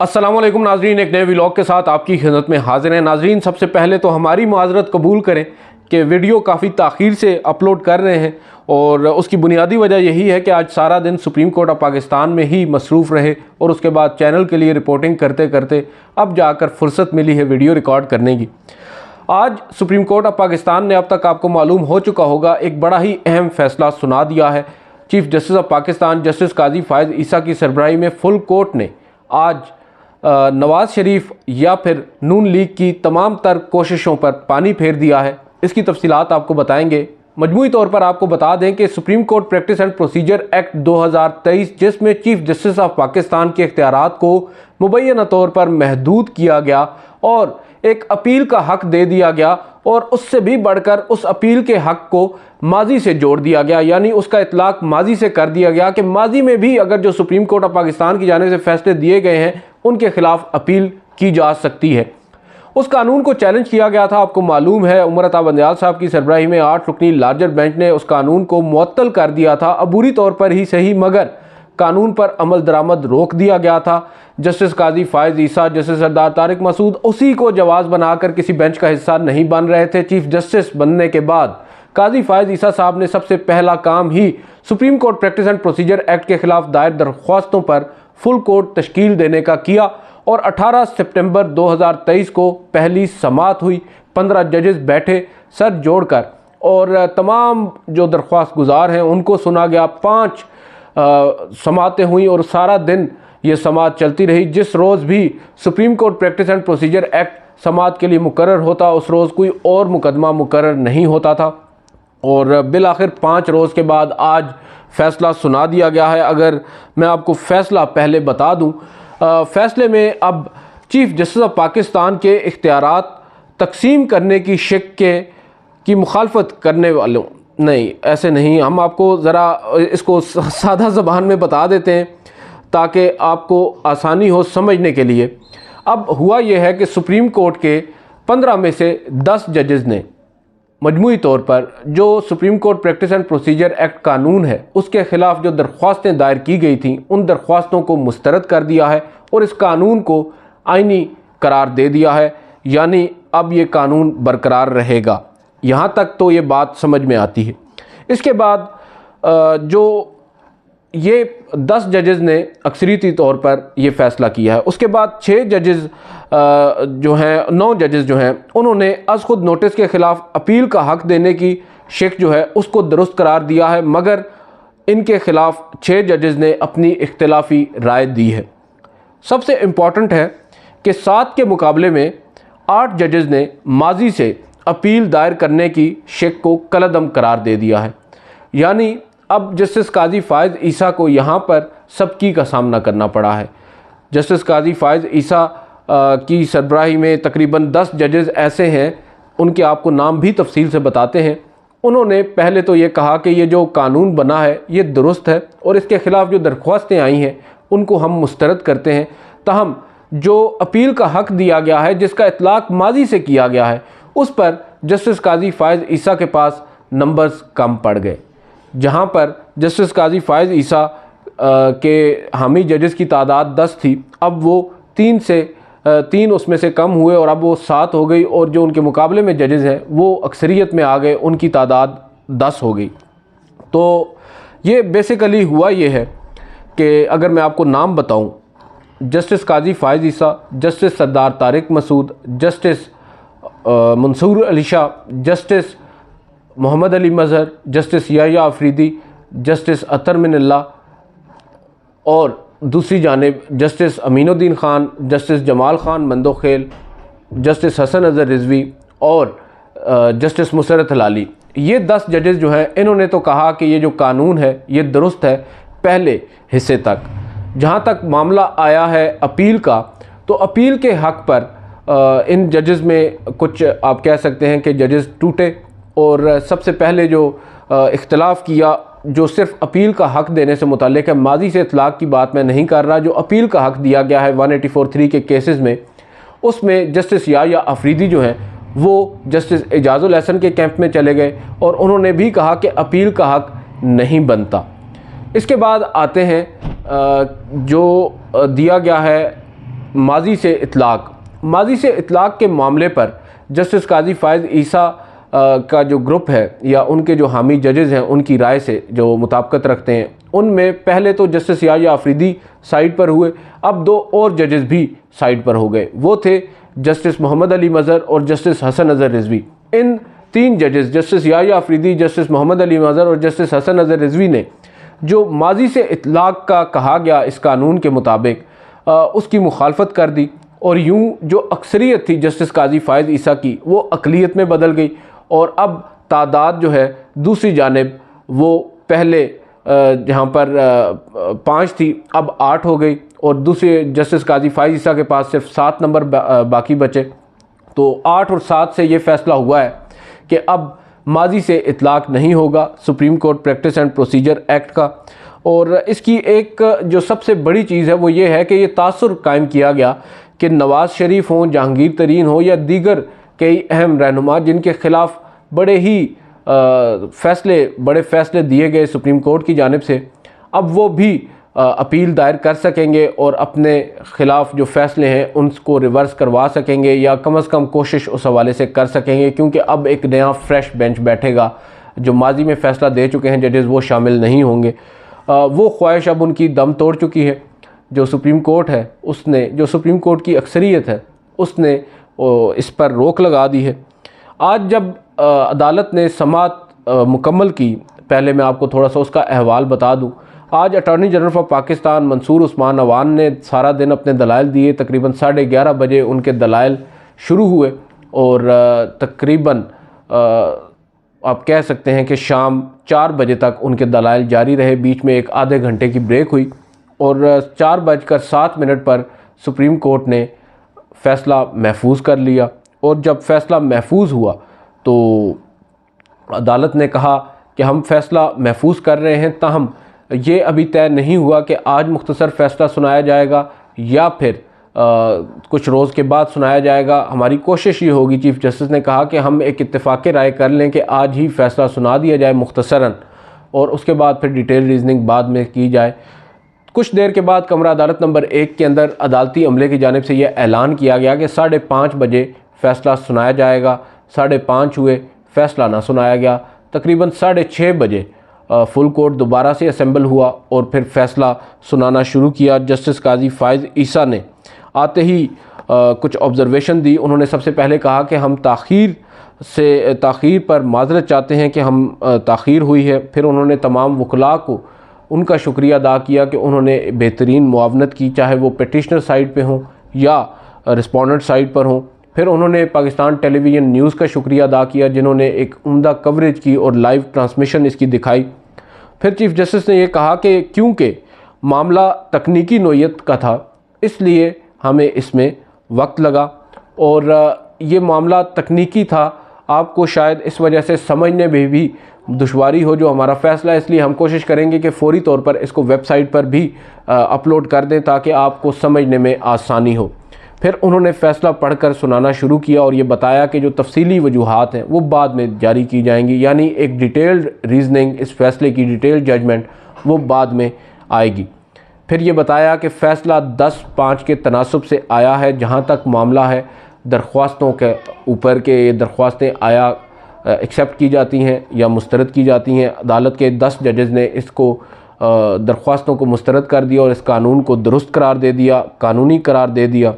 अस्सलाम वालेकुम नाजरीन, एक नए व्लॉग के साथ आपकी खिदमत में हाजिर हैं। नाजरीन, सबसे पहले तो हमारी माजरत कबूल करें कि वीडियो काफ़ी ताख़ीर से अपलोड कर रहे हैं और उसकी बुनियादी वजह यही है कि आज सारा दिन सुप्रीम कोर्ट ऑफ पाकिस्तान में ही मसरूफ़ रहे और उसके बाद चैनल के लिए रिपोर्टिंग करते करते अब जाकर फुर्सत मिली है वीडियो रिकॉर्ड करने की। आज सुप्रीम कोर्ट ऑफ पाकिस्तान ने अब तक आपको मालूम हो चुका होगा एक बड़ा ही अहम फ़ैसला सुना दिया है। Chief justice of Pakistan justice Qazi Faez Isa की सरबराही में फुल कोर्ट ने आज नवाज़ शरीफ या फिर नून लीग की तमाम तर कोशिशों पर पानी फेर दिया है। इसकी तफसीलात आपको बताएंगे। मजमूई तौर पर आपको बता दें कि supreme court practice and procedure act 2023 जिसमें चीफ जस्टिस ऑफ पाकिस्तान के इख्तियारात को मुबैना तौर पर महदूद किया गया और एक अपील का हक दे दिया गया और उससे भी बढ़कर उस अपील के हक को माजी से जोड़ दिया गया, यानी उसका इतलाक माजी से कर दिया गया कि माजी में भी अगर जो सुप्रीम कोर्ट ऑफ पाकिस्तान की जानिब से फैसले दिए गए हैं उनके खिलाफ अपील की जा सकती है। उस कानून को चैलेंज किया गया था। आपको मालूम है उमर अता बंदयाल साहब की सरबराही में 8 रुकनी लार्जर बेंच ने उस कानून को मुअत्तल कर दिया था, अबूरी तौर पर ही सही, मगर कानून पर अमल दरामद रोक दिया गया था। जस्टिस काजी फ़ायज़ ईसा, जस्टिस सरदार तारिक मसूद उसी को जवाज़ बनाकर किसी बेंच का हिस्सा नहीं बन रहे थे। चीफ जस्टिस बनने के बाद काजी फ़ायज़ ईसा साहब ने सबसे पहला काम ही supreme court practice and procedure act के खिलाफ दायर दरख्वास्तों पर फुल कोर्ट तश्कील देने का किया और 18 सितंबर 2023 को पहली समाअत हुई। 15 जजेस बैठे सर जोड़कर और तमाम जो दरख्वास्त गुजार हैं उनको सुना गया। 5 समाअतें हुई और सारा दिन ये समाअत चलती रही। जिस रोज़ भी supreme court practice and procedure act समाअत के लिए मुकर्रर होता उस रोज़ कोई और मुकदमा मुकर्रर नहीं होता था और बिल आखिर 5 रोज़ के बाद आज फ़ैसला सुना दिया गया है। अगर मैं आपको फ़ैसला पहले बता दूं, फ़ैसले में अब चीफ़ जस्टिस ऑफ पाकिस्तान के इख्तियारात तकसीम करने की शिक की मुखालफत करने वालों, नहीं ऐसे नहीं, हम आपको ज़रा इसको सादा ज़बान में बता देते हैं ताकि आपको आसानी हो समझने के लिए। अब हुआ यह है कि सुप्रीम कोर्ट के 15 में से 10 जजेस ने मजमूई तौर पर जो supreme court practice and procedure act कानून है उसके ख़िलाफ़ जो दरख्वास्तें दायर की गई थीं उन दरख्वास्तों को मुस्तरद कर दिया है और इस कानून को आइनी करार दे दिया है, यानी अब ये कानून बरकरार रहेगा। यहाँ तक तो ये बात समझ में आती है। इसके बाद जो ये 10 जजेस ने अक्सरीती तौर पर ये फ़ैसला किया है, उसके बाद 6 जजेस जो हैं 9 जजेस जो हैं उन्होंने अज़ खुद नोटिस के ख़िलाफ़ अपील का हक़ देने की शिक जो है उसको दुरुस्त करार दिया है, मगर इनके ख़िलाफ़ 6 जजेस ने अपनी इख्तिलाफ़ी राय दी है। सबसे इम्पॉर्टेंट है कि 7 के मुकाबले में 8 जजेस ने माजी से अपील दायर करने की शिक को कलअदम करार दे दिया है, यानी अब जस्टिस काजी फ़ायज़ ईसा को यहाँ पर सबकी का सामना करना पड़ा है। जस्टिस काजी फ़ायज़ ईसा की सरबराही में तकरीबन 10 जजेस ऐसे हैं, उनके आपको नाम भी तफसील से बताते हैं। उन्होंने पहले तो ये कहा कि ये जो कानून बना है ये दुरुस्त है और इसके ख़िलाफ़ जो दरख्वास्तें आई हैं उनको हम मुस्तरद करते हैं, ताहम जो अपील का हक़ दिया गया है जिसका इतलाक़ माजी से किया गया है उस पर जस्टिस काजी फ़ायज़ ईसा के पास नंबर्स कम पड़ गए। जहाँ पर जस्टिस काजी फ़ायज़ ईसा के हामी जजेस की तादाद 10 थी, अब वो 3 उसमें से कम हुए और अब वो 7 हो गई और जो उनके मुकाबले में जजेस हैं वो अक्सरियत में आ गए, उनकी तादाद 10 हो गई। तो ये बेसिकली हुआ ये है कि अगर मैं आपको नाम बताऊं, justice Qazi Faez Isa, justice Sardar Tariq Masood, justice Mansoor Ali Shah, justice Muhammad Ali Mazhar, justice Yahya Afridi, justice Athar Minallah और दूसरी जानिब justice Aminuddin Khan, justice Jamal Khan Mandokhail, justice Hasan Azhar Rizvi और जस्टिस मुसरत हलाली। ये 10 जजेस जो हैं इन्होंने तो कहा कि ये जो कानून है ये दुरुस्त है पहले हिस्से तक। जहाँ तक मामला आया है अपील का, तो अपील के हक़ पर इन जजेस में कुछ आप कह सकते हैं कि जजेस टूटे और सबसे पहले जो इख्तिलाफ़ किया जो सिर्फ अपील का हक़ देने से मुताल्लिक़ है, माजी से इतलाक़ की बात मैं नहीं कर रहा, जो अपील का हक़ दिया गया है 184(3) के केसेस में, उसमें जस्टिस याह्या अफरीदी जो हैं वो जस्टिस एजाज़ुल एहसन के कैंप में चले गए और उन्होंने भी कहा कि अपील का हक़ नहीं बनता। इसके बाद आते हैं जो दिया गया है माजी से इतलाक़ के मामले पर जस्टिस काजी फ़ाइज़ ईसा का जो ग्रुप है या उनके जो हामी जजेज़ हैं उनकी राय से जो मुताबिकत रखते हैं, उनमें पहले तो जस्टिस याह्या अफरीदी साइड पर हुए, अब दो और जजेज़ भी साइड पर हो गए। वो थे जस्टिस मोहम्मद अली मज़हर और जस्टिस हसन नज़र रिज़वी। इन तीन जजेज़ जस्टिस याह्या अफरीदी, जस्टिस मोहम्मद अली मज़हर और जस्टिस हसन नज़र रिज़वी ने जो माजी से इतलाक़ का कहा गया इस कानून के मुताबिक उसकी मुखालफत कर दी, और यूँ जो अक्सरियत थी जस्टिस काजी फ़ाइज़ ईसा की वो अक़लियत में बदल गई, और अब तादाद जो है दूसरी जानिब वो पहले जहाँ पर 5 थी अब 8 हो गई, और दूसरे जस्टिस काजी फ़ाइज़ ईसा के पास सिर्फ 7 नंबर बाकी बचे। तो 8 और 7 से ये फ़ैसला हुआ है कि अब माजी से इतलाक़ नहीं होगा supreme court practice and procedure act का। और इसकी एक जो सबसे बड़ी चीज़ है वो ये है कि ये तासुर कायम किया गया कि नवाज़ शरीफ हों, जहांगीर तरीन हो या दीगर कई अहम रहनुमा जिनके ख़िलाफ़ बड़े फ़ैसले दिए गए सुप्रीम कोर्ट की जानिब से, अब वो भी अपील दायर कर सकेंगे और अपने ख़िलाफ़ जो फ़ैसले हैं उनको रिवर्स करवा सकेंगे, या कम अज़ कम कोशिश उस हवाले से कर सकेंगे, क्योंकि अब एक नया फ्रेश बेंच बैठेगा। जो माजी में फ़ैसला दे चुके हैं जजेज़ वो शामिल नहीं होंगे। वो ख्वाहिश अब उनकी दम तोड़ चुकी है। जो सुप्रीम कोर्ट है उसने, जो सुप्रीम कोर्ट की अक्सरियत है उसने इस पर रोक लगा दी है। आज जब अदालत ने समाअत मुकम्मल की, पहले मैं आपको थोड़ा सा उसका अहवाल बता दूं। आज attorney general of Pakistan Mansoor Usman Awan ने सारा दिन अपने दलाइल दिए। तकरीबन 11:30 बजे उनके दलाइल शुरू हुए और तकरीबन आप कह सकते हैं कि शाम 4 बजे तक उनके दलाइल जारी रहे। बीच में एक आधे घंटे की ब्रेक हुई और 4:07 पर सुप्रीम कोर्ट ने फ़ैसला महफूज कर लिया। और जब फ़ैसला महफूज हुआ तो अदालत ने कहा कि हम फ़ैसला महफूज कर रहे हैं, ताहम ये अभी तय नहीं हुआ कि आज मुख्तसर फ़ैसला सुनाया जाएगा या फिर कुछ रोज़ के बाद सुनाया जाएगा। हमारी कोशिश ये होगी, चीफ़ जस्टिस ने कहा, कि हम एक इत्तेफाक़ राय कर लें कि आज ही फ़ैसला सुना दिया जाए मुख्तसरन, और उसके बाद फिर डिटेल रीजनिंग बाद में की जाए। कुछ देर के बाद कमरा अदालत नंबर 1 के अंदर अदालती अमले की जानिब से यह ऐलान किया गया कि 5:30 बजे फ़ैसला सुनाया जाएगा। 5:30 हुए, फ़ैसला ना सुनाया गया। तकरीबन 6:30 बजे फुल कोर्ट दोबारा से असेंबल हुआ और फिर फ़ैसला सुनाना शुरू किया। जस्टिस काजी फ़ाइज़ ईसा ने आते ही कुछ ऑब्ज़र्वेशन दी। उन्होंने सबसे पहले कहा कि हम ताख़ीर पर माज़रत चाहते हैं कि हम ताख़ीर हुई है। फिर उन्होंने तमाम वकला को उनका शुक्रिया अदा किया कि उन्होंने बेहतरीन मुआवनत की, चाहे वो पिटिशनर साइड पे हों या रिस्पोंडेंट साइड पर हों। फिर उन्होंने पाकिस्तान टेलीविज़न न्यूज़ का शुक्रिया अदा किया जिन्होंने एक उम्दा कवरेज की और लाइव ट्रांसमिशन इसकी दिखाई। फिर चीफ़ जस्टिस ने यह कहा कि क्योंकि मामला तकनीकी नोयत का था इसलिए हमें इसमें वक्त लगा, और ये मामला तकनीकी था, आपको शायद इस वजह से समझने में भी दुश्वारी हो जो हमारा फ़ैसला है, इसलिए हम कोशिश करेंगे कि फ़ौरी तौर पर इसको वेबसाइट पर भी अपलोड कर दें ताकि आपको समझने में आसानी हो। फिर उन्होंने फ़ैसला पढ़कर सुनाना शुरू किया और ये बताया कि जो तफसीली वजूहात हैं वो बाद में जारी की जाएंगी, यानी एक डिटेल्ड रीजनिंग, इस फ़ैसले की डिटेल्ड जजमेंट वो बाद में आएगी। फिर ये बताया कि फ़ैसला 10-5 के तनासब से आया है। जहाँ तक मामला है दरख्वास्तों के ऊपर के, ये दरख्वास्तें आया एक्सेप्ट की जाती हैं या मुस्तरद की जाती हैं। अदालत के 10 जजेज़ ने इसको दरख्वास्तों को मुस्तरद कर दिया और इस कानून को दुरुस्त करार दे दिया, कानूनी करार दे दिया।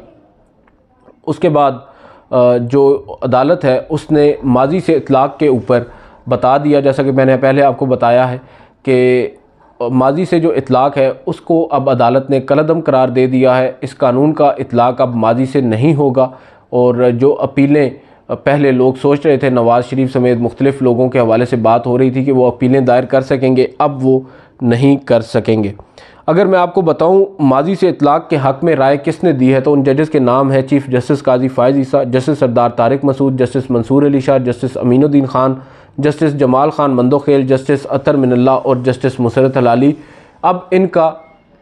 उसके बाद जो अदालत है उसने माजी से इतलाक़ के ऊपर बता दिया, जैसा कि मैंने पहले आपको बताया है कि माजी से जो इतलाक़ है उसको अब अदालत ने कलअदम करार दे दिया है। इस कानून का इतलाक़ अब माजी से नहीं होगा, और जो अपीलें पहले लोग सोच रहे थे, नवाज़ शरीफ समेत मुख्तलिफ़ लोगों के हवाले से बात हो रही थी कि वो अपीलें दायर कर सकेंगे, अब वो नहीं कर सकेंगे। अगर मैं आपको बताऊं माजी से इतलाक़ के हक़ में राय किसने दी है तो उन जजेस के नाम है chief justice Qazi Faez Isa, justice Sardar Tariq Masood, justice Mansoor Ali Shah, justice Aminuddin Khan, justice Jamal Khan Mandokhail, justice Athar Minallah और जस्टिस मुसरत हलाली। अब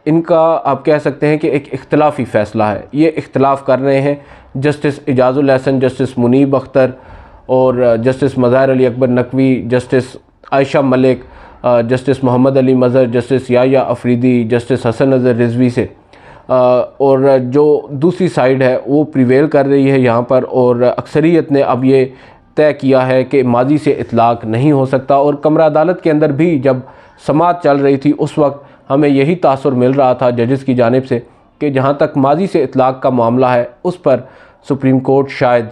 इनका आप कह सकते हैं कि एक इख्तिलाफ़ी फ़ैसला है, ये इख्तिलाफ़ कर रहे हैं। जस्टिस इजाज़ुल हसन, जस्टिस मुनीब अख्तर और justice Mazahir Ali Akbar Naqvi, justice Ayesha Malik, justice Muhammad Ali Mazhar, justice Yahya Afridi, justice Hasan Nazar Rizvi से और जो दूसरी साइड है वो प्रिवेल कर रही है यहाँ पर, और अक्सरियत ने अब ये तय किया है कि माजी से इतलाक़ नहीं हो सकता। और कमरा अदालत के अंदर भी जब समाअत चल रही थी उस वक्त हमें यही तासुर मिल रहा था जजेस की जानिब से कि जहाँ तक माजी से इतलाक़ का मामला है उस पर सुप्रीम कोर्ट शायद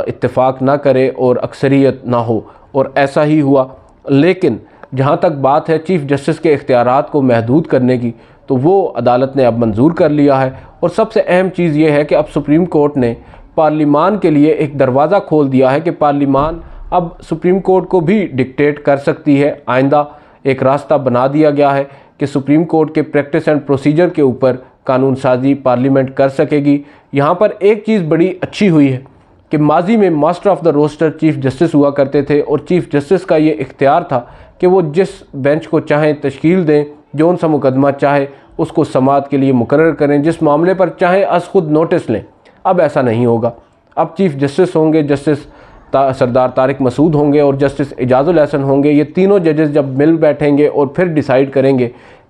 इत्तेफाक ना करे और अक्सरियत ना हो, और ऐसा ही हुआ। लेकिन जहाँ तक बात है चीफ़ जस्टिस के इख्तियारात को महदूद करने की, तो वो अदालत ने अब मंजूर कर लिया है। और सबसे अहम चीज़ ये है कि अब सुप्रीम कोर्ट ने पार्लिमान के लिए एक दरवाज़ा खोल दिया है कि पार्लिमान अब सुप्रीम कोर्ट को भी डिक्टेट कर सकती है। आइंदा एक रास्ता बना दिया गया है कि सुप्रीम कोर्ट के प्रैक्टिस एंड प्रोसीजर के ऊपर कानून साजी पार्लियामेंट कर सकेगी। यहाँ पर एक चीज़ बड़ी अच्छी हुई है कि माजी में master of the roster chief justice हुआ करते थे, और चीफ़ जस्टिस का ये इख्तियार था कि वो जिस बेंच को चाहें तश्कील दें, जो सा मुकदमा चाहे उसको समाअत के लिए मुकर्रर करें, जिस मामले पर चाहें अस खुद नोटिस लें। अब ऐसा नहीं होगा। अब चीफ़ जस्टिस होंगे, जस्टिस सरदार तारिक मसूद होंगे और जस्टिस एजाजुल एहसन होंगे। ये तीनों जजेस जब मिल बैठेंगे और फिर डिसाइड करेंगे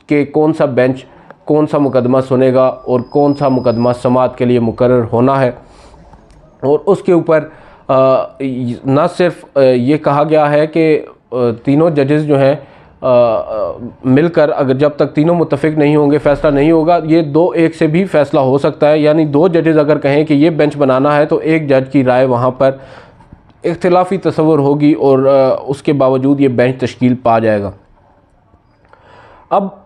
कि कौन सा बेंच कौन सा मुकदमा सुनेगा और कौन सा मुकदमा समाअत के लिए मुकर्रर होना है। और उसके ऊपर न सिर्फ ये कहा गया है कि तीनों जजेस जो हैं मिलकर, अगर जब तक तीनों मुत्तफिक नहीं होंगे फ़ैसला नहीं होगा, ये 2-1 से भी फ़ैसला हो सकता है। यानी 2 जजेस अगर कहें कि ये बेंच बनाना है तो एक जज की राय वहाँ पर इख्तिलाफी तस्वुर होगी और उसके बावजूद ये बेंच तश्कील पा जाएगा। अब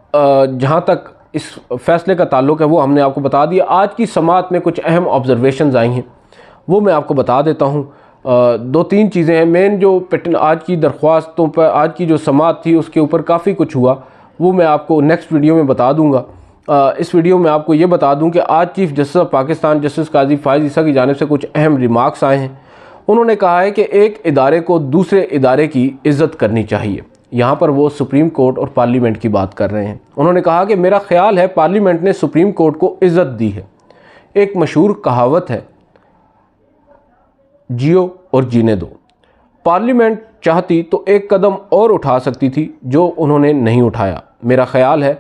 जहाँ तक इस फ़ैसले का ताल्लुक़ है वो हमने आपको बता दिया। आज की समाअत में कुछ अहम ऑब्ज़र्वेशंस आई हैं, वो मैं आपको बता देता हूँ। 2-3 चीज़ें हैं मेन जो आज की दरख्वास्तों पर, आज की जो समाअत थी उसके ऊपर काफ़ी कुछ हुआ, वो मैं आपको नेक्स्ट वीडियो में बता दूँगा। इस वीडियो में आपको ये बता दूँ कि आज chief justice of Pakistan justice Qazi Faez Isa की जानिब से कुछ अहम रिमार्क्स आए हैं। उन्होंने कहा है कि एक इदारे को दूसरे इदारे की इज़्ज़त करनी चाहिए। यहाँ पर वो सुप्रीम कोर्ट और पार्लियामेंट की बात कर रहे हैं। उन्होंने कहा कि मेरा ख़्याल है पार्लियामेंट ने सुप्रीम कोर्ट को इज़्ज़त दी है। एक मशहूर कहावत है, जियो और जीने दो। पार्लियामेंट चाहती तो एक कदम और उठा सकती थी जो उन्होंने नहीं उठाया। मेरा ख़्याल है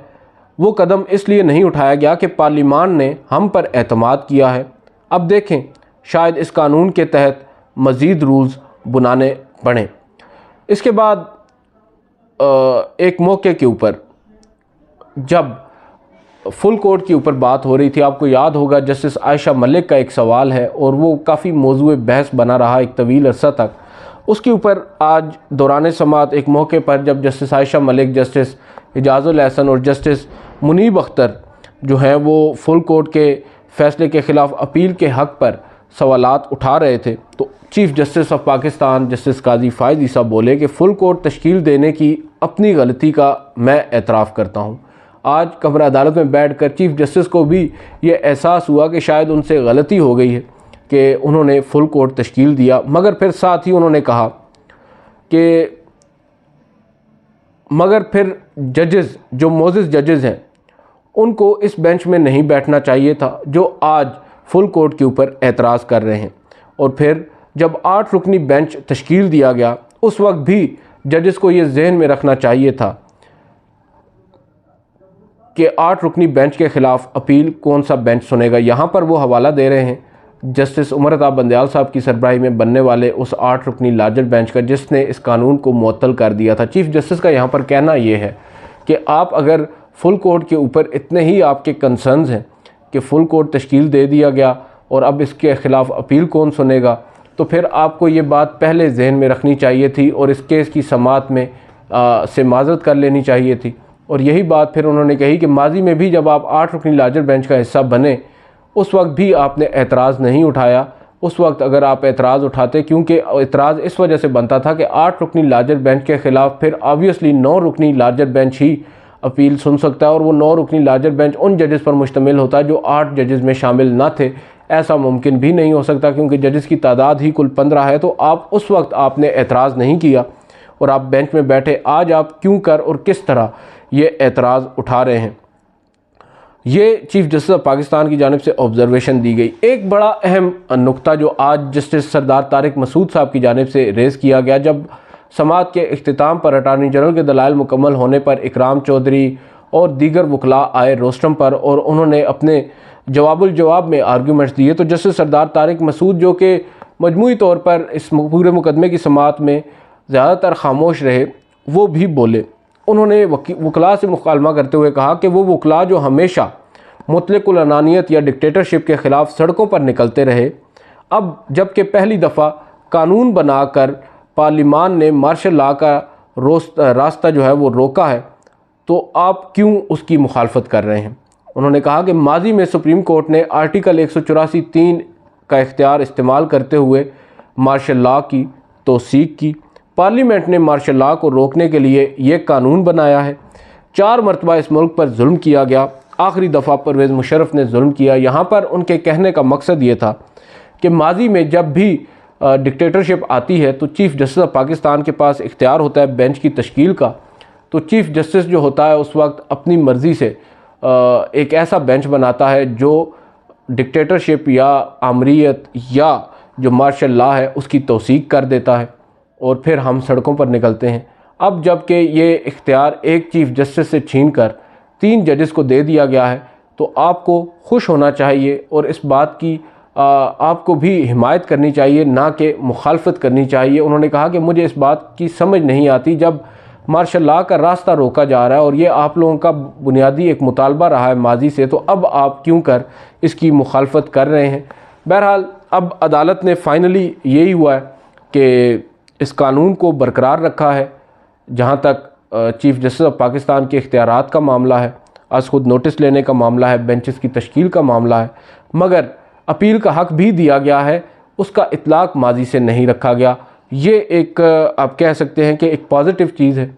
वो कदम इसलिए नहीं उठाया गया कि पार्लियामान ने हम पर एतमाद किया है। अब देखें, शायद इस कानून के तहत मज़ीद रूल्स बनाने पड़ें। इसके बाद एक मौके के ऊपर जब फुल कोर्ट के ऊपर बात हो रही थी, आपको याद होगा जस्टिस आयशा मलिक का एक सवाल है और वो काफ़ी मौजूए बहस बना रहा एक तवील अरसा तक। उसके ऊपर आज दौरान समाअत एक मौके पर जब जस्टिस आयशा मलिक, जस्टिस एजाजुल एहसन और जस्टिस मुनीब अख्तर जो हैं वो फुल कोर्ट के फ़ैसले के ख़िलाफ़ अपील के हक़ पर सवालात उठा रहे थे, तो chief justice of Pakistan justice Qazi Faez Isa बोले कि फ़ुल कोर्ट तश्कील देने की अपनी गलती का मैं एतराफ़ करता हूँ। आज कमरा अदालत में बैठकर चीफ़ जस्टिस को भी ये एहसास हुआ कि शायद उनसे गलती हो गई है कि उन्होंने फुल कोर्ट तश्कील दिया, मगर फिर साथ ही उन्होंने कहा कि मगर फिर जजेस जो मोअज़्ज़ज़ जजेस हैं उनको इस बेंच में नहीं बैठना चाहिए था जो आज फुल कोर्ट के ऊपर एतराज़ कर रहे हैं। और फिर जब 8 रुकनी बेंच तश्कील दिया गया उस वक्त भी जजेस को ये जहन में रखना चाहिए था कि 8 रुकनी बेंच के ख़िलाफ़ अपील कौन सा बेंच सुनेगा। यहाँ पर वो हवाला दे रहे हैं जस्टिस उमर अता बंदयाल साहब की सरबराही में बनने वाले उस 8 रुकनी लार्जर बेंच का जिसने इस कानून को मुअत्तल कर दिया था। चीफ़ जस्टिस का यहाँ पर कहना ये है कि आप अगर फुल कोर्ट के ऊपर इतने ही आपके कंसर्न्स हैं कि फुल कोर्ट तश्कील दे दिया गया और अब इसके ख़िलाफ़ अपील कौन सुनेगा, तो फिर आपको ये बात पहले जहन में रखनी चाहिए थी और इस केस की समाअत में से माज़रत कर लेनी चाहिए थी। और यही बात फिर उन्होंने कही कि माजी में भी जब आप 8 रुकनी लार्जर बेंच का हिस्सा बने उस वक्त भी आपने एतराज़ नहीं उठाया। उस वक्त अगर आप एतराज़ उठाते, क्योंकि एतराज़ इस वजह से बनता था कि 8 रुकनी लार्जर बेंच के ख़िलाफ़ फिर ऑब्वियसली 9 रुकनी लार्जर बेंच ही अपील सुन सकता है और वो 9 रुकनी लार्जर बेंच उन जजेस पर मुश्तमिल होता है जो 8 जजेस में शामिल ना थे। ऐसा मुमकिन भी नहीं हो सकता क्योंकि जजेस की तादाद ही कुल 15 है। तो आप उस वक्त आपने एतराज़ नहीं किया और आप बेंच में बैठे। आज आप क्यों कर और किस तरह ये एतराज़ उठा रहे हैं, ये चीफ़ जस्टिस ऑफ पाकिस्तान की जानिब से ऑब्ज़र्वेशन दी गई। एक बड़ा अहम नुक्ता जो आज जस्टिस सरदार तारिक मसूद साहब की जानिब से रेज़ किया गया, जब समाअत के इख्तिताम पर अटार्नी जनरल के दलाइल मुकम्मल होने पर इकराम चौधरी और दीगर वकला आए रोस्टम पर और उन्होंने अपने जवाब में आर्गूमेंट्स दिए। तो जस्टिस सरदार तारिक मसूद जो कि मजमूई तौर पर इस पूरे मुकदमे की समाअत में ज़्यादातर खामोश रहे, वो भी बोले। उन्होंने वकला से मुकालमा करते हुए कहा कि वो वकला जो हमेशा मुतलकुल अनानियत या डिक्टेटरशिप के ख़िलाफ़ सड़कों पर निकलते रहे, अब जबकि पहली दफ़ा कानून बनाकर पार्लिमान ने मार्शल लॉ का रास्ता जो है वो रोका है, तो आप क्यों उसकी मुखालफत कर रहे हैं। उन्होंने कहा कि माजी में सुप्रीम कोर्ट ने आर्टिकल 184(3) का इख्तियार इस्तेमाल करते हुए मार्शल लॉ की तौसीक की। पार्लियामेंट ने मार्शल लॉ को रोकने के लिए ये कानून बनाया है। 4 मरतबा इस मुल्क पर जुल्म किया गया, आखिरी दफ़ा परवेज़ मुशर्रफ ने जुल्म किया। यहाँ पर उनके कहने का मकसद ये था कि माजी में जब भी डिक्टेटरशिप आती है तो चीफ़ जस्टिस ऑफ पाकिस्तान के पास इख्तियार होता है बेंच की तश्कील का, तो चीफ़ जस्टिस जो होता है उस वक्त अपनी मर्ज़ी से एक ऐसा बेंच बनाता है जो डिक्टेटरशिप या आमरीत या जो मार्शल लॉ है उसकी तौसीक कर देता है और फिर हम सड़कों पर निकलते हैं। अब जबकि ये इख्तियार एक चीफ़ जस्टिस से छीनकर 3 जजेस को दे दिया गया है, तो आपको खुश होना चाहिए और इस बात की आपको भी हिमायत करनी चाहिए, ना कि मुखालफत करनी चाहिए। उन्होंने कहा कि मुझे इस बात की समझ नहीं आती जब मार्शल लॉ का रास्ता रोका जा रहा है और ये आप लोगों का बुनियादी एक मुतालबा रहा है माजी से, तो अब आप क्यों कर इसकी मुखालफत कर रहे हैं। बहरहाल अब अदालत ने फाइनली यही हुआ है कि इस कानून को बरकरार रखा है। जहाँ तक चीफ़ जस्टिस ऑफ पाकिस्तान के इख्तियारात का मामला है, आज खुद नोटिस लेने का मामला है, बेंचेस की तश्कील का मामला है, मगर अपील का हक़ भी दिया गया है, उसका इतलाक़ माजी से नहीं रखा गया। ये एक आप कह सकते हैं कि एक पॉजिटिव चीज़ है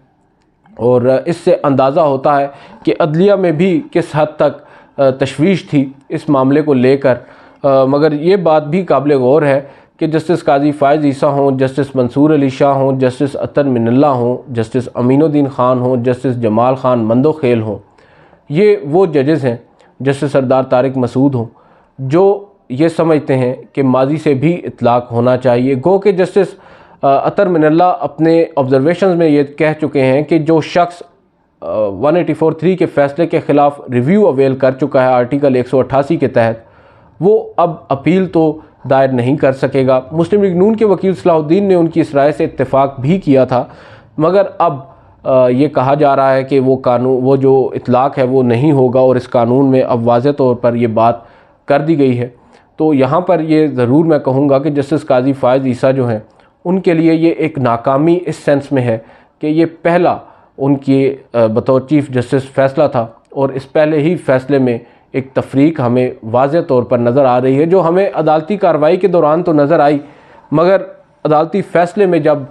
और इससे अंदाज़ा होता है कि अदलिया में भी किस हद तक तशवीश थी इस मामले को लेकर। मगर ये बात भी काबिल गौर है कि जस्टिस काजी फ़ायज़ ईसा हों, जस्टिस मंसूर अली शाह हों, जस्टिस अतर मिनल्ला हों, जस्टिस अमीनुद्दीन ख़ान हों, जस्टिस जमाल ख़ान मंदोखेल हों, ये वो जजेस हैं, जस्टिस सरदार तारिक मसूद हों, जो ये समझते हैं कि माजी से भी इतलाक़ होना चाहिए। गो कि जस्टिस अतर मिनल्ला अपने ऑब्जर्वेशंस में ये कह चुके हैं कि जो शख्स 184(3) के फ़ैसले के ख़िलाफ़ रिव्यू अवेल कर चुका है आर्टिकल 188 के तहत, वो अब अपील तो दायर नहीं कर सकेगा। मुस्लिम लीग नून के वकील सलाहुद्दीन ने उनकी इस राय से इत्तेफाक भी किया था, मगर अब ये कहा जा रहा है कि वो जो इतलाक़ है वो नहीं होगा और इस कानून में अब वाज़ेह तौर पर ये बात कर दी गई है। तो यहाँ पर ये ज़रूर मैं कहूँगा कि जस्टिस काजी फ़ायज़ ईसा जो हैं उनके लिए ये एक नाकामी इस सेंस में है कि ये पहला उनकी बतौर चीफ़ जस्टिस फ़ैसला था और इस पहले ही फ़ैसले में एक तफरीक हमें वाज़ेह तौर पर नज़र आ रही है, जो हमें अदालती कार्रवाई के दौरान तो नज़र आई, मगर अदालती फ़ैसले में जब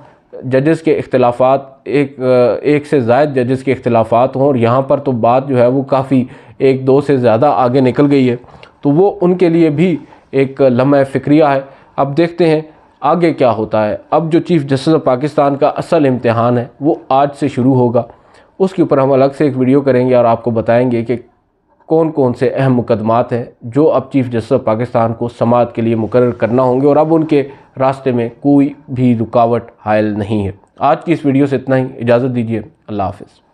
जजेस के इख्तिलाफ़ात एक से ज़ायद जजेस के इख्तिलाफ़ात हों और यहाँ पर तो बात जो है वो काफ़ी 1-2 से ज़्यादा आगे निकल गई है, तो वो उनके लिए भी एक लम्हा फ़िक्रिया है। अब देखते हैं आगे क्या होता है। अब जो चीफ़ जस्टिस ऑफ पाकिस्तान का असल इम्तिहान है वो आज से शुरू होगा, उसके ऊपर हम अलग से एक वीडियो करेंगे और आपको बताएंगे कि कौन कौन से अहम मुकदमात हैं जो अब चीफ़ जस्टिस ऑफ पाकिस्तान को समाअत के लिए मुकर्रर करना होंगे और अब उनके रास्ते में कोई भी रुकावट हायल नहीं है। आज की इस वीडियो से इतना ही, इजाज़त दीजिए, अल्लाह हाफ़िज़।